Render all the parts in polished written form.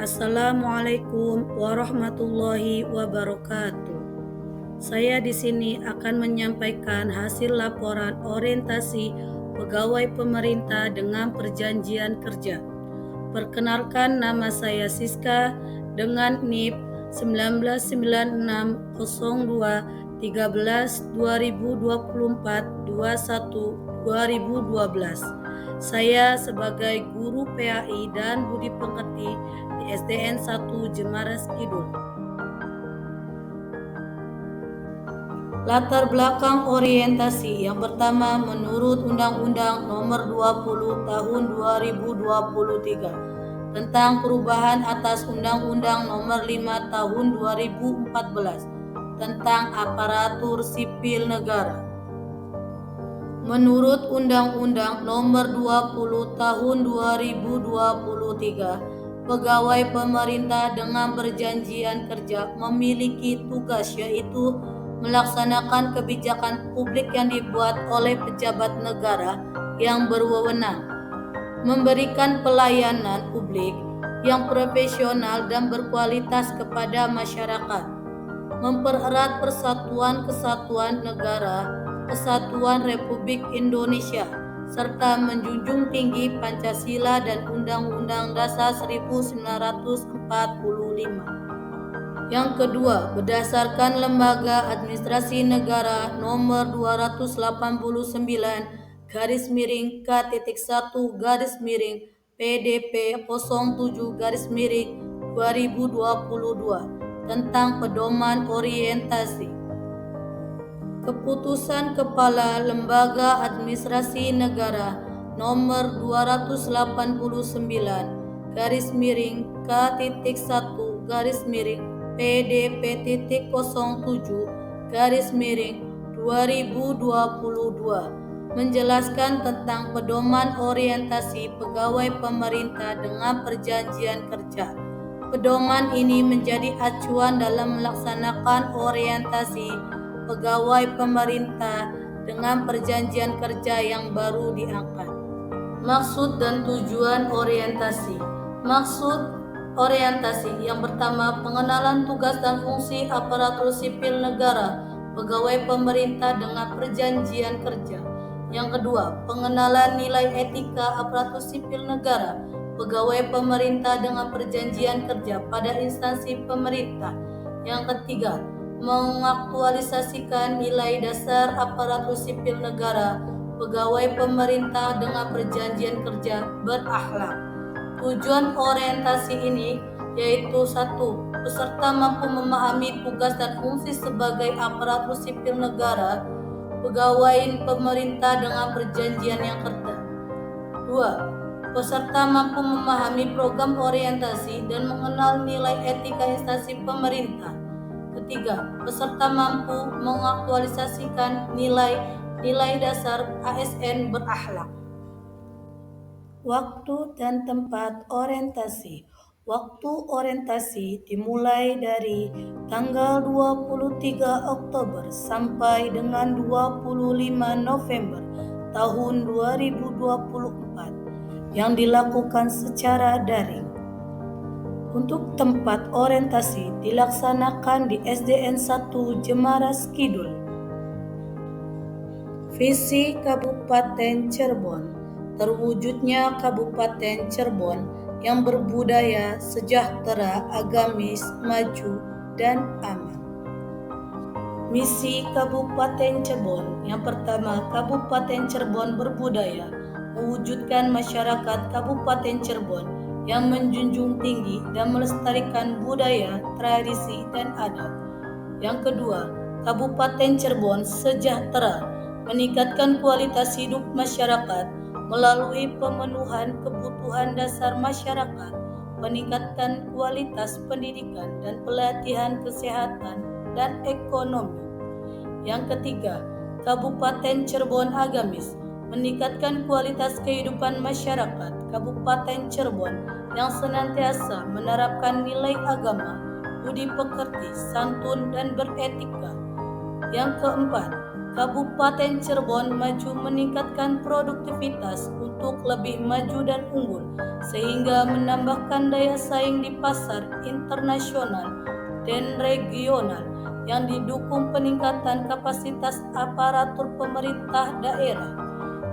Assalamualaikum warahmatullahi wabarakatuh. Saya di sini akan menyampaikan hasil laporan orientasi pegawai pemerintah dengan perjanjian kerja. Perkenalkan, nama saya Siska dengan NIP 1996-13-2024-21-2012. Saya sebagai guru PAI dan Budi Pekerti di SDN 1 Jemaras Kidul. Latar belakang orientasi yang pertama, menurut Undang-Undang Nomor 20 Tahun 2023 tentang perubahan atas Undang-Undang Nomor 5 Tahun 2014 tentang aparatur sipil negara. Menurut Undang-Undang Nomor 20 Tahun 2023, pegawai pemerintah dengan perjanjian kerja memiliki tugas yaitu melaksanakan kebijakan publik yang dibuat oleh pejabat negara yang berwenang, memberikan pelayanan publik yang profesional dan berkualitas kepada masyarakat, mempererat persatuan kesatuan negara Kesatuan Republik Indonesia, serta menjunjung tinggi Pancasila dan Undang-Undang Dasar 1945. Yang kedua, berdasarkan Lembaga Administrasi Negara Nomor 289-K-1-PDP-07-2022 tentang pedoman orientasi. Keputusan Kepala Lembaga Administrasi Negara Nomor 289-K-1-PDP-07-2022 menjelaskan tentang pedoman orientasi pegawai pemerintah dengan perjanjian kerja. Pedoman ini menjadi acuan dalam melaksanakan orientasi pegawai pemerintah dengan perjanjian kerja yang baru diangkat. Maksud dan tujuan orientasi. Maksud orientasi yang pertama, pengenalan tugas dan fungsi aparatur sipil negara, pegawai pemerintah dengan perjanjian kerja. Yang kedua, pengenalan nilai etika aparatur sipil negara, pegawai pemerintah dengan perjanjian kerja pada instansi pemerintah. Yang ketiga, mengaktualisasikan nilai dasar aparatur sipil negara, pegawai pemerintah dengan perjanjian kerja berakhlak. Tujuan orientasi ini yaitu 1. Peserta mampu memahami tugas dan fungsi sebagai aparatur sipil negara, pegawai pemerintah dengan perjanjian yang kerja. 2. Peserta mampu memahami program orientasi dan mengenal nilai etika instansi pemerintah. Ketiga, peserta mampu mengaktualisasikan nilai dasar ASN berakhlak. Waktu dan tempat orientasi. Waktu orientasi dimulai dari tanggal 23 Oktober sampai dengan 25 November tahun 2024 yang dilakukan secara daring. Untuk tempat orientasi dilaksanakan di SDN 1 Jemaras Kidul. Visi Kabupaten Cirebon. Terwujudnya Kabupaten Cirebon yang berbudaya, sejahtera, agamis, maju, dan aman. Misi Kabupaten Cirebon. Yang pertama, Kabupaten Cirebon berbudaya, mewujudkan masyarakat Kabupaten Cirebon yang menjunjung tinggi dan melestarikan budaya, tradisi, dan adat. Yang kedua, Kabupaten Cirebon sejahtera, meningkatkan kualitas hidup masyarakat melalui pemenuhan kebutuhan dasar masyarakat, meningkatkan kualitas pendidikan dan pelatihan kesehatan dan ekonomi. Yang ketiga, Kabupaten Cirebon agamis, meningkatkan kualitas kehidupan masyarakat Kabupaten Cirebon yang senantiasa menerapkan nilai agama, budi pekerti, santun, dan beretika. Yang keempat, Kabupaten Cirebon maju meningkatkan produktivitas untuk untuk lebih maju dan unggul, sehingga menambahkan daya saing di pasar internasional dan regional yang didukung peningkatan kapasitas aparatur pemerintah daerah.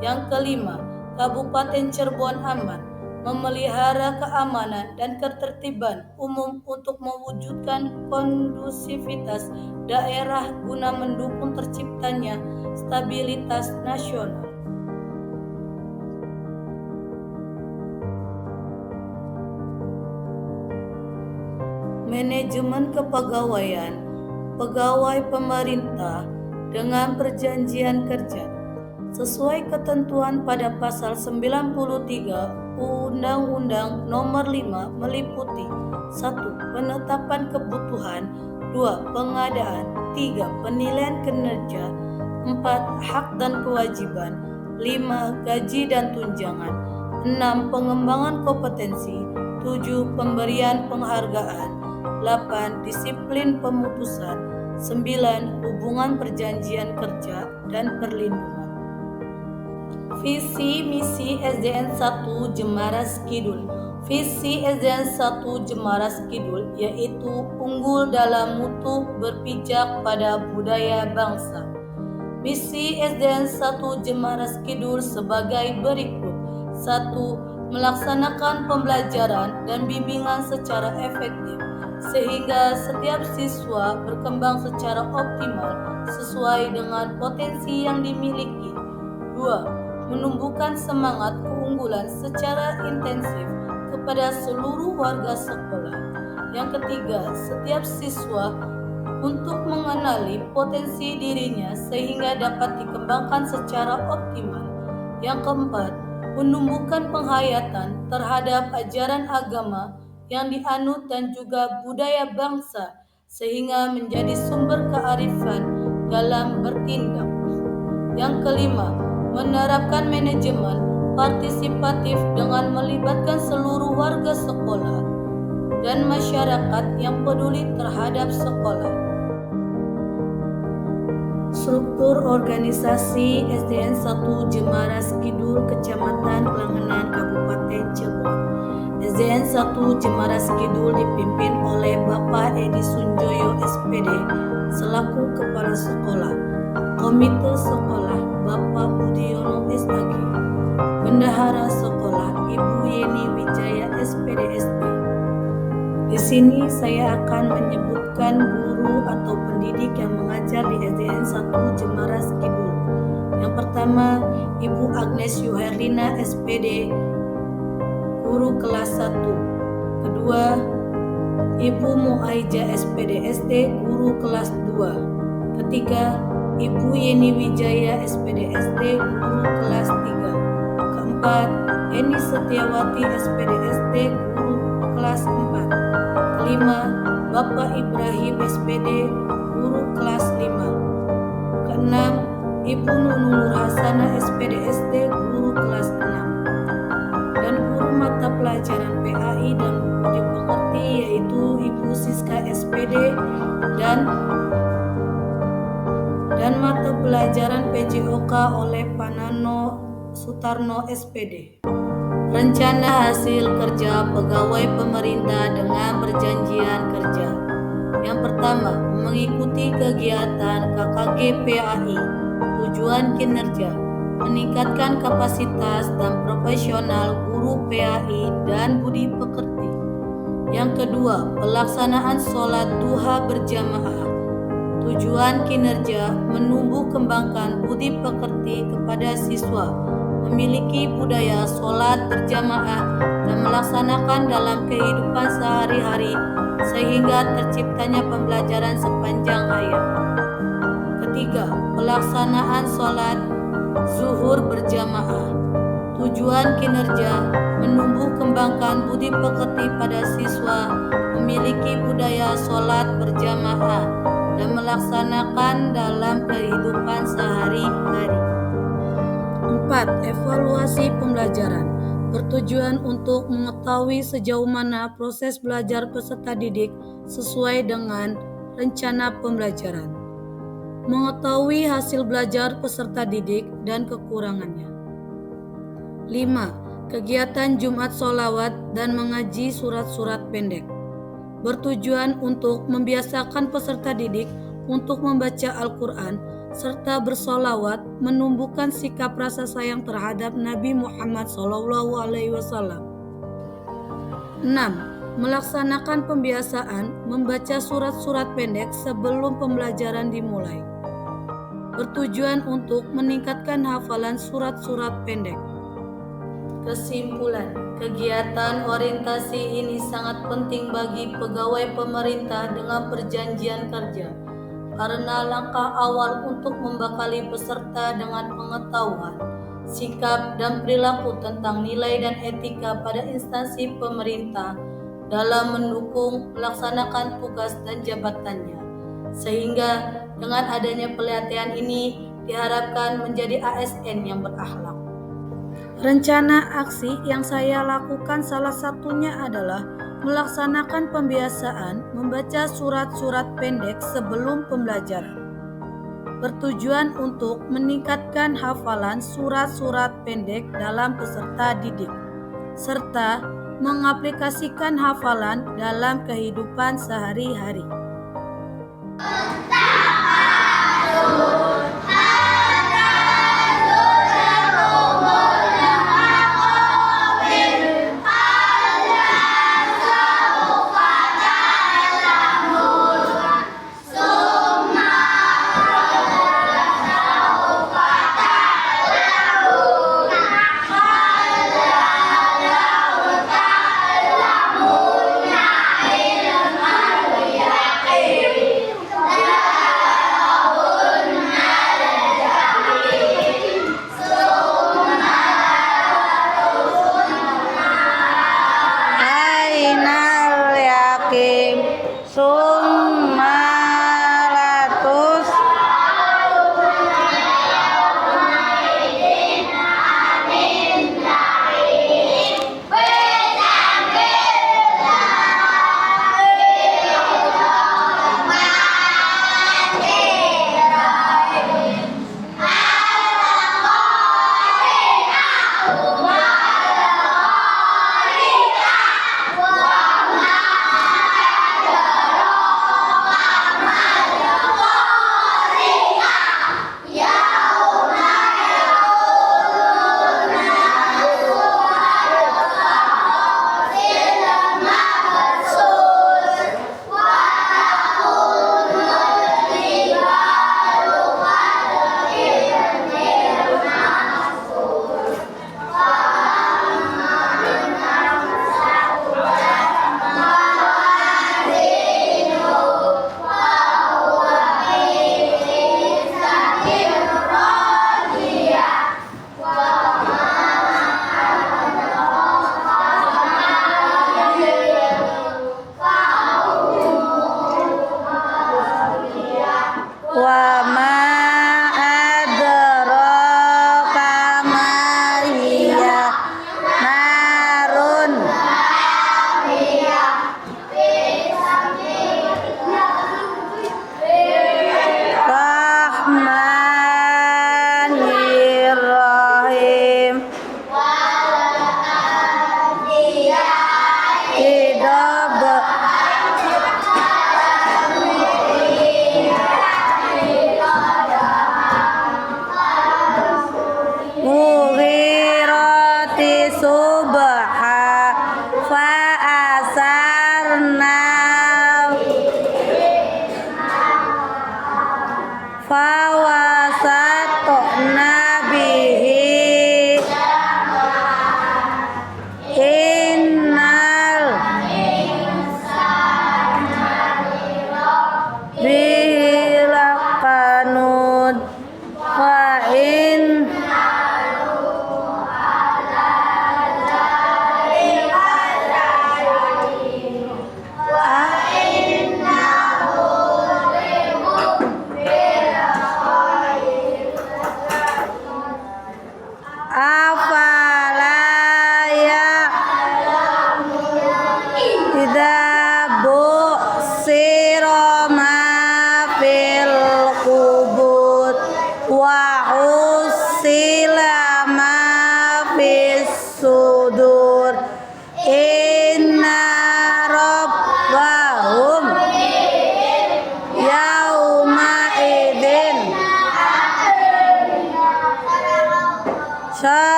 Yang kelima, Kabupaten Cirebon aman, memelihara keamanan dan ketertiban umum untuk mewujudkan kondusivitas daerah guna mendukung terciptanya stabilitas nasional. Manajemen kepegawaian pegawai pemerintah dengan perjanjian kerja sesuai ketentuan pada pasal 93 Undang-Undang Nomor 5 meliputi 1. Penetapan kebutuhan, 2. Pengadaan, 3. Penilaian kinerja, 4. Hak dan kewajiban, 5. Gaji dan tunjangan, 6. Pengembangan kompetensi, 7. Pemberian penghargaan, 8. Disiplin pemutusan, 9. Hubungan perjanjian kerja dan perlindungan. Visi Misi SDN 1 Jemaras Kidul. Visi SDN 1 Jemaras Kidul yaitu unggul dalam mutu berpijak pada budaya bangsa. Misi SDN 1 Jemaras Kidul sebagai berikut. 1. Melaksanakan pembelajaran dan bimbingan secara efektif sehingga setiap siswa berkembang secara optimal sesuai dengan potensi yang dimiliki. 2. Menumbuhkan semangat keunggulan secara intensif kepada seluruh warga sekolah. Yang ketiga, setiap siswa untuk mengenali potensi dirinya sehingga dapat dikembangkan secara optimal. Yang keempat, menumbuhkan penghayatan terhadap ajaran agama yang dianut dan juga budaya bangsa sehingga menjadi sumber kearifan dalam bertindak. Yang kelima, menerapkan manajemen partisipatif dengan melibatkan seluruh warga sekolah dan masyarakat yang peduli terhadap sekolah. Struktur organisasi SDN 1 Jemaras Kidul, Kecamatan Klangenan, Kabupaten Cirebon. SDN 1 Jemaras Kidul dipimpin oleh Bapak Edi Sunjoyo SPD selaku Kepala Sekolah. Komite Sekolah Bapak Budiono SAG. Bendahara Sekolah Ibu Yeni Wijaya SPD SD. Di sini saya akan menyebutkan guru atau pendidik yang mengajar di SDN 1 Jemaras Kidul. Yang pertama, Ibu Agnes Yuherlina SPD, guru kelas 1. Kedua, Ibu Muaija SPD SD, guru kelas 2. Ketiga, Ibu Yeni Wijaya SPD SD, guru kelas 3. Keempat, Eni Setiawati SPD SD, guru kelas 4. Kelima, Bapak Ibrahim SPD, guru kelas 5. Keenam, Ibu Nunung Nurhasana SPD SD, guru kelas 6. Dan guru mata pelajaran PAI dan budi pekerti yaitu Ibu Siska SPD dan mata pelajaran PJOK oleh Panano Sutarno SPD. Rencana hasil kerja pegawai pemerintah dengan perjanjian kerja. Yang pertama, mengikuti kegiatan KKG PAI. Tujuan kinerja, meningkatkan kapasitas dan profesional guru PAI dan budi pekerti. Yang kedua, pelaksanaan sholat duha berjamaah. Tujuan kinerja, menumbuh kembangkan budi pekerti kepada siswa, memiliki budaya sholat berjamaah dan melaksanakan dalam kehidupan sehari-hari sehingga terciptanya pembelajaran sepanjang hayat. Ketiga, pelaksanaan sholat zuhur berjamaah. Tujuan kinerja, menumbuh kembangkan budi pekerti pada siswa, memiliki budaya sholat berjamaah dan melaksanakan dalam kehidupan sehari-hari. 4. Evaluasi pembelajaran. Bertujuan untuk mengetahui sejauh mana proses belajar peserta didik sesuai dengan rencana pembelajaran. Mengetahui hasil belajar peserta didik dan kekurangannya. 5. Kegiatan Jumat Sholawat dan mengaji surat-surat pendek. Bertujuan untuk membiasakan peserta didik untuk membaca Al-Quran serta bersolawat, menumbuhkan sikap rasa sayang terhadap Nabi Muhammad SAW. 6. Melaksanakan pembiasaan membaca surat-surat pendek sebelum pembelajaran dimulai. Bertujuan untuk meningkatkan hafalan surat-surat pendek. Kesimpulan, kegiatan orientasi ini sangat penting bagi pegawai pemerintah dengan perjanjian kerja, karena langkah awal untuk membekali peserta dengan pengetahuan, sikap, dan perilaku tentang nilai dan etika pada instansi pemerintah dalam mendukung melaksanakan tugas dan jabatannya. Sehingga dengan adanya pelatihan ini diharapkan menjadi ASN yang berakhlak. Rencana aksi yang saya lakukan salah satunya adalah melaksanakan pembiasaan membaca surat-surat pendek sebelum pembelajaran. Bertujuan untuk meningkatkan hafalan surat-surat pendek dalam peserta didik, serta mengaplikasikan hafalan dalam kehidupan sehari-hari.